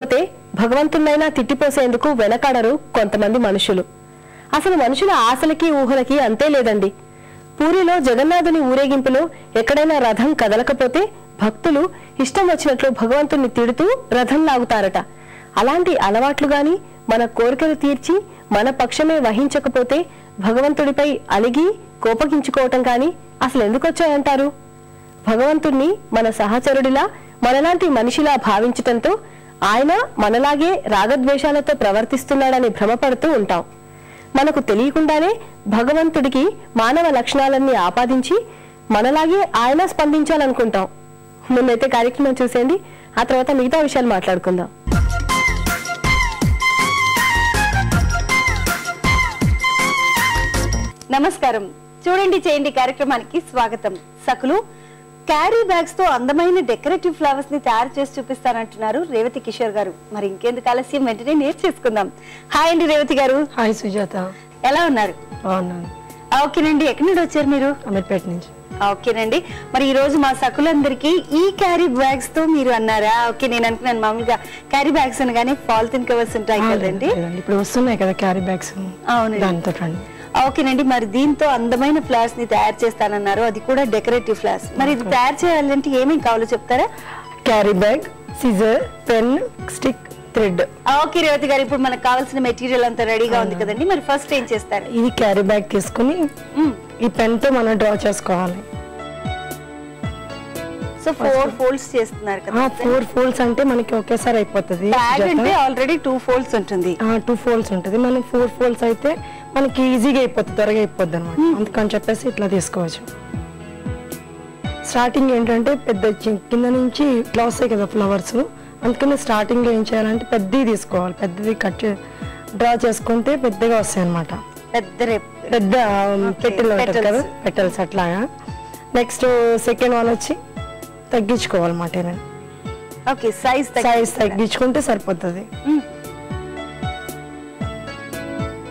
అయితే భగవంతునైనా తిట్టిపోసేందుకు వెనకాడరు కొంతమంది మనుషులు. అసలు మనుషుల ఆశలకి ఊహలకి అంతే లేదండి. పూరిలో జగన్నాథుని ఊరేగింపులో ఎక్కడైనా రథం కదలకపోతే భక్తులు ఇష్టం వచ్చినట్లు భగవంతుని తిడుతూ రథం లాగుతారట. అలాంటి అలవాట్లు గాని మన కోరికలు తీర్చి మన పక్షమే వహించకపోతే భగవంతుడిపై అలిగి కోపగించుకోవటం గాని అసలు ఎందుకు వచ్చాయంటారు? భగవంతుణ్ణి మన సహచరుడిలా మనలాంటి మనిషిలా భావించటంతో ఆయన మనలాగే రాగద్వేషాలతో ప్రవర్తిస్తున్నాడని భ్రమపడుతూ ఉంటాం. మనకు తెలియకుండానే భగవంతుడికి మానవ లక్షణాలన్నీ ఆపాదించి మనలాగే ఆయన స్పందించాలనుకుంటాం. ముందైతే కార్యక్రమం చూసేయండి, ఆ తర్వాత మిగతా విషయాలు మాట్లాడుకుందాం. నమస్కారం, చూడండి చేయండి కార్యక్రమానికి స్వాగతం. సకులు క్యారీ బ్యాగ్స్ తో అందమైన డెకరేటివ్ ఫ్లవర్స్ ని తయారు చేసి చూపిస్తానంటున్నారు రేవతి కిషోర్ గారు. మరి ఇంకెందుకు ఆలస్యం, వెంటనే నేర్చేసుకుందాం. హాయ్ అండి రేవతి గారు. హాయ్ సుజాత, ఎలా ఉన్నారు? బాగున్నాను. ఓకేనండి, ఎక్కడి నుండి వచ్చారు మీరు? అమీర్పేట నుంచి. ఓకేనండి, మరి ఈ రోజు మా సకులందరికి ఈ క్యారీ బ్యాగ్స్ తో మీరు అన్నారా? ఓకే, నేను అనుకున్నాను మామూలుగా క్యారీ బ్యాగ్స్ అనగానే పాలిథిన్ కవర్స్ ఉంటాయి కదండి, ఇప్పుడు వస్తున్నాయి కదా క్యారీ బ్యాగ్స్. అవును, దాంతో ఓకేనండి. మరి దీంతో అందమైన ఫ్లవర్స్ ని తయారు చేస్తానన్నారు, అది కూడా డెకరేటివ్ ఫ్లవర్స్. మరి ఇది తయారు చేయాలంటే ఏమేమి కావాలో చెప్తారా? Carry bag, scissor, pen, stick, thread. Okay Revathi గారు, ఇప్పుడు మనకు కావాల్సిన మెటీరియల్ అంతా రెడీగా ఉంది కదండి, మరి ఫస్ట్ ఏం చేస్తారు? ఇది క్యారీ బ్యాగ్ తీసుకుని ఈ పెన్ తో మనం డ్రా చేసుకోవాలి. సో 4 ఫోల్డ్స్ చేస్తున్నారు కదా? 4 ఫోల్డ్స్ అంటే మనకి ఒకేసారి అయిపోతుంది. బ్యాగ్ అంటే ఆల్రెడీ 2 ఫోల్డ్స్ ఉంటుంది. 2 ఫోల్డ్స్ ఉంటుంది. మనకి 4 ఫోల్డ్స్ అయితే మనకి ఈజీగా అయిపోతుంది, త్వరగా అయిపోద్ది అనమాట. అందుకని చెప్పేసి ఇట్లా తీసుకోవచ్చు. స్టార్టింగ్ ఏంటంటే పెద్ద కింద నుంచి ఇట్లా వస్తాయి కదా ఫ్లవర్స్, అందుకని స్టార్టింగ్ లో ఏం చేయాలంటే పెద్దది తీసుకోవాలి. పెద్దది డ్రా చేసుకుంటే పెద్దగా వస్తాయి అనమాట. పెద్ద పెట్టెలు ఉంటుంది కదా, పెటల్స్ అట్లాగా. నెక్స్ట్ సెకండ్ వన్ వచ్చి తగ్గించుకోవాలన్నమాట. ఓకే, సైజ్ తగ్గించుకుంటే సరిపోతుంది.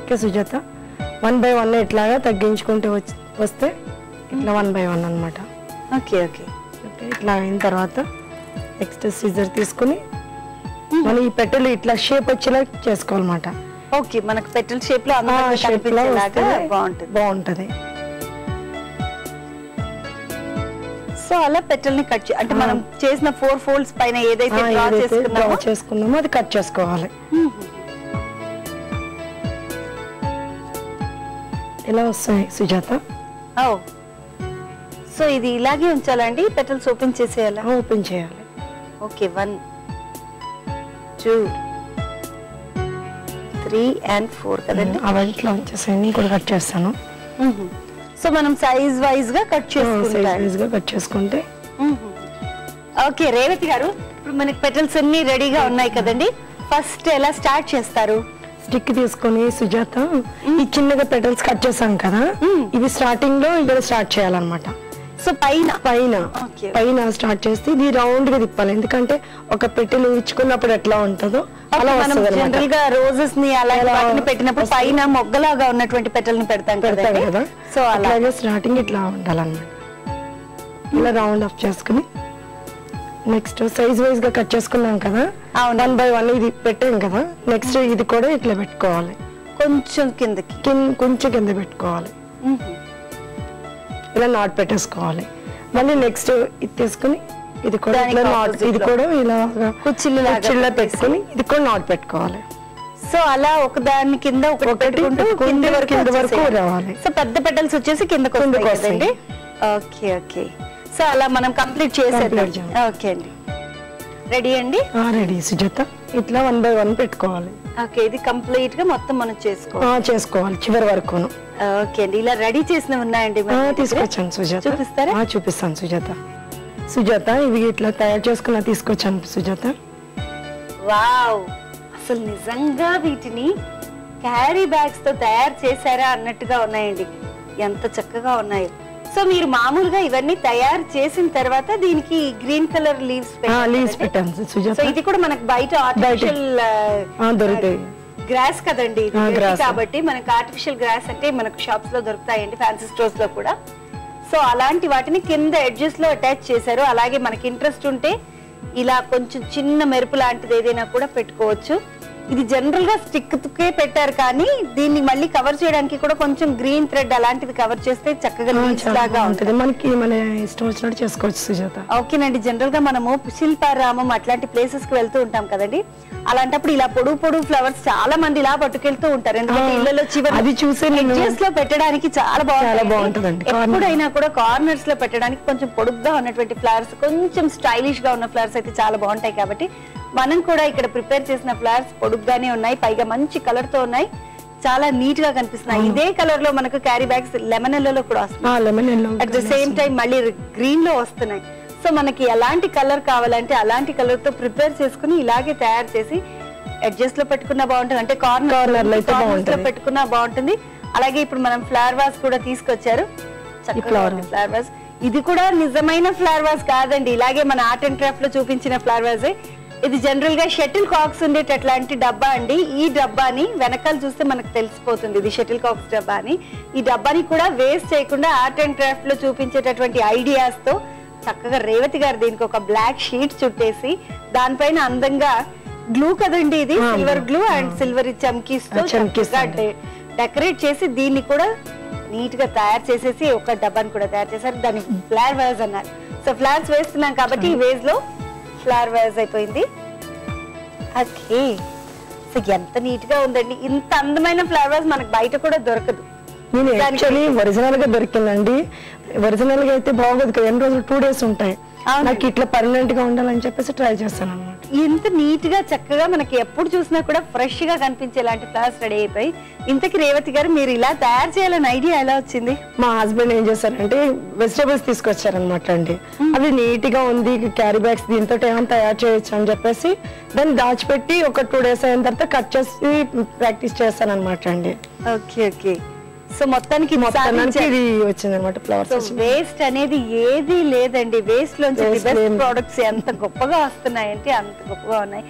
ఓకే సుజాత, 1 by 1 ఇట్లాగా తగ్గించుకుంటే వస్తే ఇట్లా 1 by 1 అనమాట. ఓకే ఓకే ఓకే, ఇట్లా అయిన తర్వాత నెక్స్ట్ సిజర్ తీసుకుని మనం ఈ పెట్టెలు ఇట్లా షేప్ వచ్చేలా చేసుకోవాలన్నమాట. ఓకే, మనకు పెటల్ షేప్ లో బాగుంటది. సో అలా పెటల్ ని కట్ అంటే మనం చేసిన 4 ఫోల్డ్స్ పైన ఏదైతే డ్రా చేసుకున్నామో అది కట్ చేసుకోవాలి. ఇలా వస్తాయి సుజాత. సో ఇది ఇలాగే ఉంచాలండి, పెటల్స్ ఓపెన్ చేసేయాలా? ఓపెన్ చేయాలి. ఓకే, 1 2 3 and 4 కదండి. అవి ఇట్లా ఉంచేసాను, కూడా కట్ చేస్తాను. సో మనం సైజ్ వైజ్ గా కట్ చేసుకుంటే. ఓకే రేవతి గారు, ఇప్పుడు మనకి పెటల్స్ అన్ని రెడీగా ఉన్నాయి కదండి, ఫస్ట్ ఎలా స్టార్ట్ చేస్తారు? స్టిక్ తీసుకొని సుజాత ఈ చిన్నగా పెటల్స్ కట్ చేసాం కదా, ఇవి స్టార్టింగ్ లో ఇక్కడ స్టార్ట్ చేయాలన్నమాట. సో పైన స్టార్ట్ చేస్తే ఇది రౌండ్ గా తిప్పాలి. ఎందుకంటే ఒక పెట్టెలు ఇచ్చుకున్నప్పుడు ఎట్లా ఉంటుందో అలా జనరల్ గా రోజెస్ ని అలా పెట్టినప్పుడు పైన మొగ్గలాగా ఉన్నటువంటి పెటల్ని పెడతాం కదా. సో అలాగే స్టార్టింగ్ ఇట్లా ఉండాలన్నమాట. ఇలా రౌండ్ అప్ చేసుకుని నెక్స్ట్ సైజ్ వైజ్ గా కట్ చేసుకున్నాం కదా, 1 by 1 ఇది పెట్టాం కదా, నెక్స్ట్ ఇది కూడా ఇట్లా పెట్టుకోవాలి. కొంచెం కింద పెట్టుకోవాలి. ఇలా నాట్ పెట్టేసుకోవాలి. మళ్ళీ నెక్స్ట్ ఇది తీసుకుని ఇది కూడా ఇలా కుచ్చిళ్ళ పెట్టుకుని ఇది కూడా నాట్ పెట్టుకోవాలి. సో అలా ఒకదాని కింద కింద వరకు రావాలి. సో పెద్ద పెటల్స్ వచ్చేసి కిందకు వస్తాయండి. ఓకే ఓకే, సో అలా మనం కంప్లీట్ చేసేద్దాం. ఓకే అండి, రెడీ అండి? రెడీ సుజాత. ఇట్లా 1 by 1 పెట్టుకోవాలి. ఓకే, ఇది కంప్లీట్ గా మొత్తం మనం చేసుకోవాలి చివరి వరకు. ఓకే అండి, ఇలా రెడీ చేసినవి ఉన్నాయండి, తీసుకొచ్చాను సుజాత. చూపిస్తారా? చూపిస్తాను సుజాత. ఇవి ఇట్లా తయారు చేసుకున్నా తీసుకొచ్చాను సుజాత. వావ్, అసలు నిజంగా వీటిని క్యారీ బ్యాగ్స్ తో తయారు చేశారా అన్నట్టుగా ఉన్నాయండి, ఎంత చక్కగా ఉన్నాయి. సో మీరు మామూలుగా ఇవన్నీ తయారు చేసిన తర్వాత దీనికి గ్రీన్ కలర్ లీవ్స్ పెట్టాను సుజాత. సో ఇది కూడా మనకు బయట ఆర్టిఫిషియల్ దొరుకుతాయి గ్రాస్ కదండి, కాబట్టి మనకు ఆర్టిఫిషియల్ గ్రాస్ అంటే మనకు షాప్స్ లో దొరుకుతాయండి, ఫ్యాన్సీ స్టోర్స్ లో కూడా. సో అలాంటి వాటిని కింద ఎడ్జెస్ లో అటాచ్ చేశారు. అలాగే మనకి ఇంట్రెస్ట్ ఉంటే ఇలా కొంచెం చిన్న మెరుపు లాంటిది ఏదైనా కూడా పెట్టుకోవచ్చు. ఇది జనరల్ గా స్టిక్ కే పెట్టారు, కానీ దీన్ని మళ్ళీ కవర్ చేయడానికి కూడా కొంచెం గ్రీన్ థ్రెడ్ అలాంటిది కవర్ చేస్తే చక్కగా leaves లాగా ఉంటుంది. మనకి మన ఇష్టం వచ్చినట్టు చేసుకోవచ్చు సుజాత. ఓకేనండి. జనరల్ గా మనము శిల్పారామం అట్లాంటి ప్లేసెస్ కి వెళ్తూ ఉంటాం కదండి, అలాంటప్పుడు ఇలా పొడుగు పొడుగు ఫ్లవర్స్ చాలా మంది ఇలా పట్టుకెళ్తూ ఉంటారు. ఎందుకంటే ఇళ్లలో చివరి అది చూసే లో పెట్టడానికి చాలా బాగుంటుందండి. ఎప్పుడైనా కూడా కార్నర్స్ లో పెట్టడానికి కొంచెం పొడుగ్గా ఉన్నటువంటి ఫ్లవర్స్, కొంచెం స్టైలిష్ గా ఉన్న ఫ్లవర్స్ అయితే చాలా బాగుంటాయి. కాబట్టి మనం కూడా ఇక్కడ ప్రిపేర్ చేసిన ఫ్లవర్స్ పొడుగ్గానే ఉన్నాయి, పైగా మంచి కలర్ తో ఉన్నాయి, చాలా నీట్ గా కనిపిస్తున్నాయి. ఇదే కలర్ లో మనకు క్యారీ బ్యాగ్స్ లెమన్ ఎల్లో కూడా వస్తున్నాయి, అట్ ద సేమ్ టైం మళ్ళీ గ్రీన్ లో వస్తున్నాయి. సో మనకి ఎలాంటి కలర్ కావాలంటే అలాంటి కలర్ తో ప్రిపేర్ చేసుకుని ఇలాగే తయారు చేసి అడ్జస్ట్ లో పెట్టుకున్నా బాగుంటుంది, అంటే కార్నర్ లో పెట్టుకున్నా బాగుంటుంది. అలాగే ఇప్పుడు మనం ఫ్లవర్ వాస్ కూడా తీసుకొచ్చారు, ఫ్లవర్ వాస్. ఇది కూడా నిజమైన ఫ్లవర్ వాస్ కాదండి, ఇలాగే మన ఆర్ట్ అండ్ క్రాఫ్ట్ లో చూపించిన ఫ్లవర్ వాసే. ఇది జనరల్ గా షటిల్ కాక్స్ ఉండేటట్లాంటి డబ్బా అండి. ఈ డబ్బాని వెనకాల చూస్తే మనకు తెలిసిపోతుంది ఇది షటిల్ కాక్స్ డబ్బా అని. ఈ డబ్బాని కూడా వేస్ట్ చేయకుండా ఆర్ట్ అండ్ క్రాఫ్ట్ లో చూపించేటటువంటి ఐడియాస్ తో చక్కగా రేవతి గారు దీనికి ఒక బ్లాక్ షీట్ చుట్టేసి దానిపైన అందంగా గ్లూ కదండి, ఇది సిల్వర్ గ్లూ అండ్ సిల్వర్ చమ్కీస్ తో డెకరేట్ చేసి దీన్ని కూడా నీట్ గా తయారు చేసేసి ఒక డబ్బాని కూడా తయారు చేశారు. దాన్ని ఫ్లవర్ వేజ్ అన్నారు. సో ఫ్లవర్స్ వేస్తున్నాం కాబట్టి ఈ వేజ్ లో ఫ్లవర్ వేజ్ అయిపోయింది. ఓకే, సో ఎంత నీట్ గా ఉందండి. ఇంత అందమైన ఫ్లవర్స్ మనకు బయట కూడా దొరకదు. నేను యాక్చువల్లీ ఒరిజినల్ గా దొరికిందండి. ఒరిజినల్ గా అయితే బాగోదు కదా, ఎన్ని రోజులు 2 days ఉంటాయి. నాకు ఇట్లా పర్మనెంట్ గా ఉండాలని చెప్పేసి ట్రై చేస్తాను అన్నమాట. ఇంత నీట్ గా చక్కగా మనకి ఎప్పుడు చూసినా కూడా ఫ్రెష్ గా కనిపించేలాంటి ఫ్లవర్స్ రెడీ అయిపోయి. ఇంతకి రేవతి గారు మీరు ఇలా తయారు చేయాలని ఐడియా ఎలా వచ్చింది? మా హస్బెండ్ ఏం చేశారంటే వెజిటేబుల్స్ తీసుకొచ్చారనమాట అండి. అవి నీట్ గా ఉంది, క్యారీ బ్యాగ్స్ దీంతో ఏమైనా తయారు చేయొచ్చు అని చెప్పేసి దాన్ని దాచిపెట్టి ఒక 2 days అయిన తర్వాత కట్ చేసి ప్రాక్టీస్ చేస్తాను అనమాట అండి. ఓకే ఓకే, సో మొత్తానికి ఇది వచ్చింది అనమాట ఫ్లవర్స్. వేస్ట్ అనేది ఏది లేదండి. వేస్ట్ లోంచి బెస్ట్ ప్రొడక్ట్స్ ఎంత గొప్పగా వస్తున్నాయంటే అంత గొప్పగా ఉన్నాయి.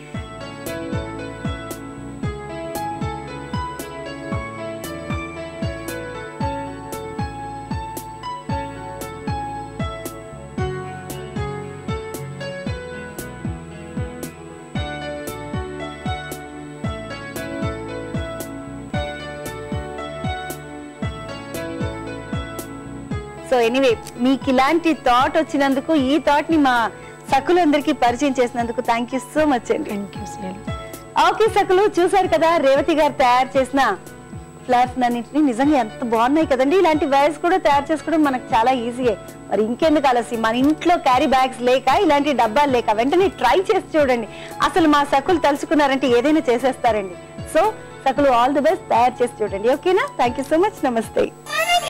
సో ఎనీవే, మీకు ఇలాంటి థాట్ వచ్చినందుకు, ఈ థాట్ ని మా సకులందరికీ పరిచయం చేసినందుకు థ్యాంక్ యూ సో మచ్ అండి. ఓకే సకులు, చూసారు కదా రేవతి గారు తయారు చేసిన ఫ్లవర్స్ అన్నింటినీ. నిజంగా ఎంత బాగున్నాయి కదండి. ఇలాంటి వేస్ కూడా తయారు చేసుకోవడం మనకు చాలా ఈజీయే. మరి ఇంకెందుకు ఆలస్యం, మన ఇంట్లో క్యారీ బ్యాగ్స్ లేక, ఇలాంటి డబ్బాలు లేక వెంటనే ట్రై చేసి చూడండి. అసలు మా సకులు తలుచుకున్నారంటే ఏదైనా చేసేస్తారండి. సో సకులు ఆల్ ది బెస్ట్, తయారు చేసి చూడండి. ఓకేనా? Thank you so much. నమస్తే.